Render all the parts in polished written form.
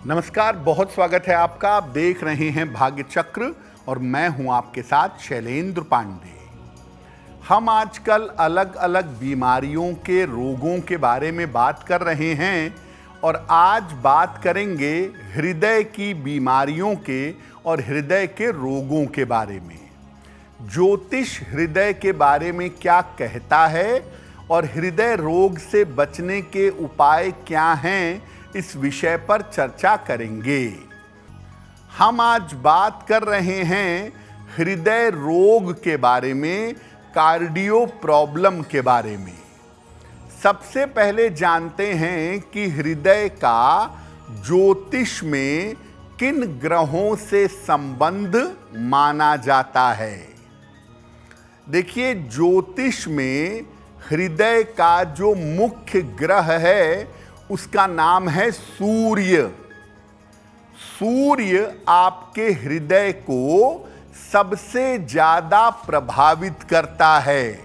नमस्कार, बहुत स्वागत है आपका। आप देख रहे हैं भाग्य चक्र और मैं हूं आपके साथ शैलेंद्र पांडे। हम आजकल अलग अलग बीमारियों के रोगों के बारे में बात कर रहे हैं और आज बात करेंगे हृदय की बीमारियों के और हृदय के रोगों के बारे में। ज्योतिष हृदय के बारे में क्या कहता है और हृदय रोग से बचने के उपाय क्या हैं, इस विषय पर चर्चा करेंगे। हम आज बात कर रहे हैं हृदय रोग के बारे में, कार्डियो प्रॉब्लम के बारे में। सबसे पहले जानते हैं कि हृदय का ज्योतिष में किन ग्रहों से संबंध माना जाता है। देखिए, ज्योतिष में हृदय का जो मुख्य ग्रह है उसका नाम है सूर्य। सूर्य आपके हृदय को सबसे ज्यादा प्रभावित करता है।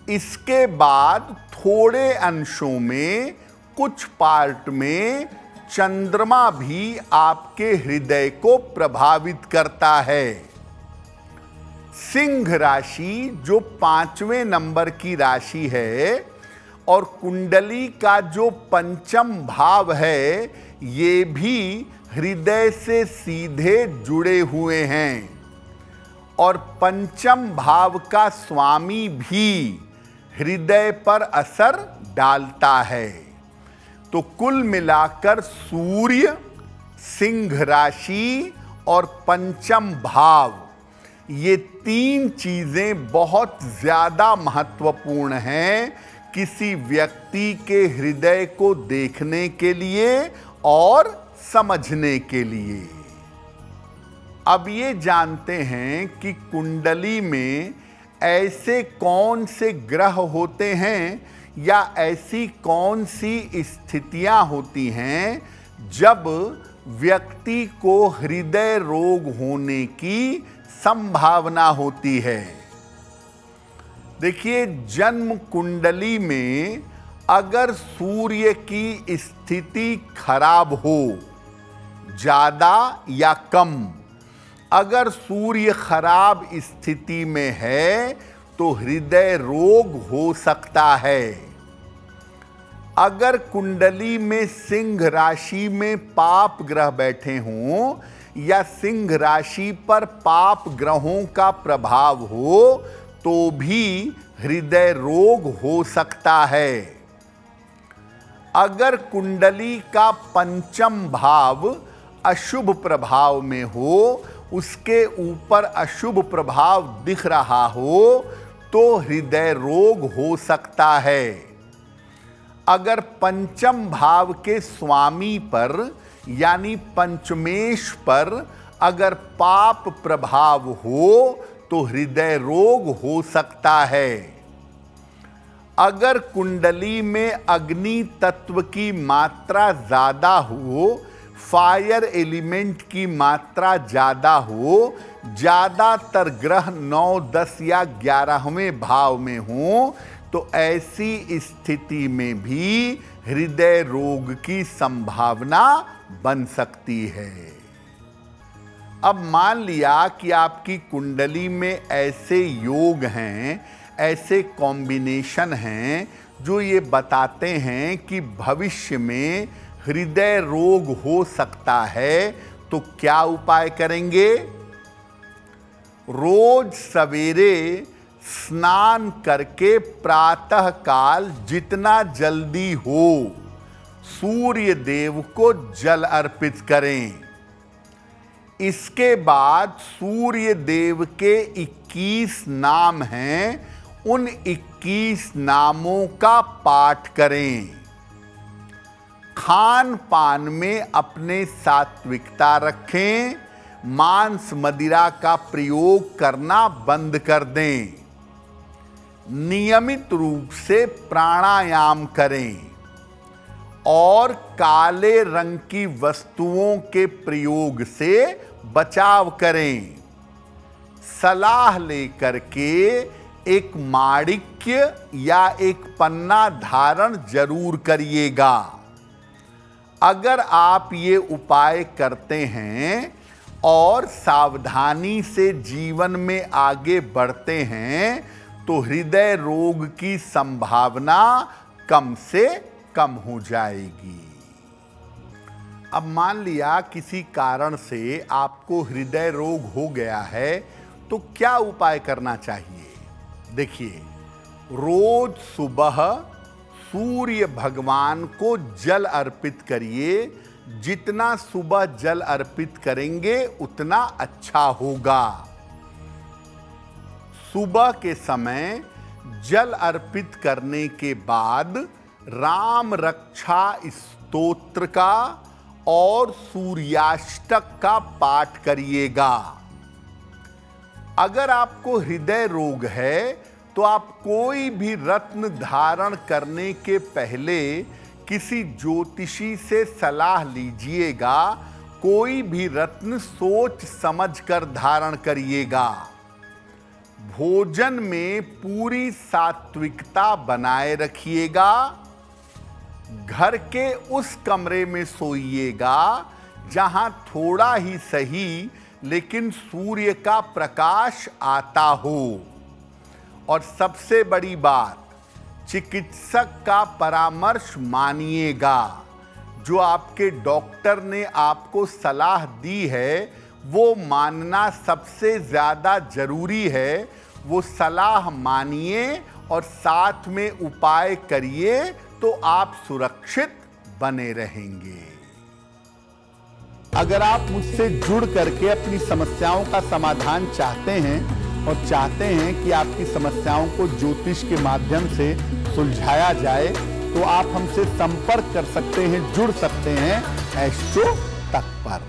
इसके बाद थोड़े अंशों में, कुछ पार्ट में चंद्रमा भी आपके हृदय को प्रभावित करता है। सिंह राशि जो 5वें नंबर की राशि है और कुंडली का जो पंचम भाव है, ये भी हृदय से सीधे जुड़े हुए हैं और पंचम भाव का स्वामी भी हृदय पर असर डालता है। तो कुल मिलाकर सूर्य, सिंह राशि और पंचम भाव, ये तीन चीजें बहुत ज्यादा महत्वपूर्ण हैं किसी व्यक्ति के हृदय को देखने के लिए और समझने के लिए। अब ये जानते हैं कि कुंडली में ऐसे कौन से ग्रह होते हैं या ऐसी कौन सी स्थितियां होती हैं जब व्यक्ति को हृदय रोग होने की संभावना होती है। देखिए, जन्म कुंडली में अगर सूर्य की स्थिति खराब हो, ज्यादा या कम, अगर सूर्य खराब स्थिति में है तो हृदय रोग हो सकता है। अगर कुंडली में सिंह राशि में पाप ग्रह बैठे हों या सिंह राशि पर पाप ग्रहों का प्रभाव हो तो भी हृदय रोग हो सकता है। अगर कुंडली का पंचम भाव अशुभ प्रभाव में हो, उसके ऊपर अशुभ प्रभाव दिख रहा हो तो हृदय रोग हो सकता है। अगर पंचम भाव के स्वामी पर यानी पंचमेश पर अगर पाप प्रभाव हो तो हृदय रोग हो सकता है। अगर कुंडली में अग्नि तत्व की मात्रा ज्यादा हो, फायर एलिमेंट की मात्रा ज्यादा हो, ज्यादातर ग्रह 9, 10 या 11वें भाव में हो, तो ऐसी स्थिति में भी हृदय रोग की संभावना बन सकती है। अब मान लिया कि आपकी कुंडली में ऐसे योग हैं, ऐसे कॉम्बिनेशन हैं जो ये बताते हैं कि भविष्य में हृदय रोग हो सकता है, तो क्या उपाय करेंगे? रोज सवेरे स्नान करके प्रातः काल जितना जल्दी हो सूर्य देव को जल अर्पित करें। इसके बाद सूर्य देव के 21 नाम हैं, उन 21 नामों का पाठ करें। खान पान में अपने सात्विकता रखें, मांस मदिरा का प्रयोग करना बंद कर दें। नियमित रूप से प्राणायाम करें और काले रंग की वस्तुओं के प्रयोग से बचाव करें। सलाह लेकर के एक माणिक्य या एक पन्ना धारण जरूर करिएगा। अगर आप ये उपाय करते हैं और सावधानी से जीवन में आगे बढ़ते हैं तो हृदय रोग की संभावना कम से कम हो जाएगी। अब मान लिया किसी कारण से आपको हृदय रोग हो गया है तो क्या उपाय करना चाहिए? देखिए, रोज सुबह सूर्य भगवान को जल अर्पित करिए। जितना सुबह जल अर्पित करेंगे उतना अच्छा होगा। सुबह के समय जल अर्पित करने के बाद राम रक्षा स्तोत्र का और सूर्याष्टक का पाठ करिएगा। अगर आपको हृदय रोग है तो आप कोई भी रत्न धारण करने के पहले किसी ज्योतिषी से सलाह लीजिएगा। कोई भी रत्न सोच समझकर धारण करिएगा। भोजन में पूरी सात्विकता बनाए रखिएगा। घर के उस कमरे में सोइएगा जहां थोड़ा ही सही लेकिन सूर्य का प्रकाश आता हो। और सबसे बड़ी बात, चिकित्सक का परामर्श मानिएगा। जो आपके डॉक्टर ने आपको सलाह दी है वो मानना सबसे ज़्यादा जरूरी है। वो सलाह मानिए और साथ में उपाय करिए तो आप सुरक्षित बने रहेंगे। अगर आप मुझसे जुड़ करके अपनी समस्याओं का समाधान चाहते हैं और चाहते हैं कि आपकी समस्याओं को ज्योतिष के माध्यम से सुलझाया जाए तो आप हमसे संपर्क कर सकते हैं, जुड़ सकते हैं एस्ट्रो तक पर।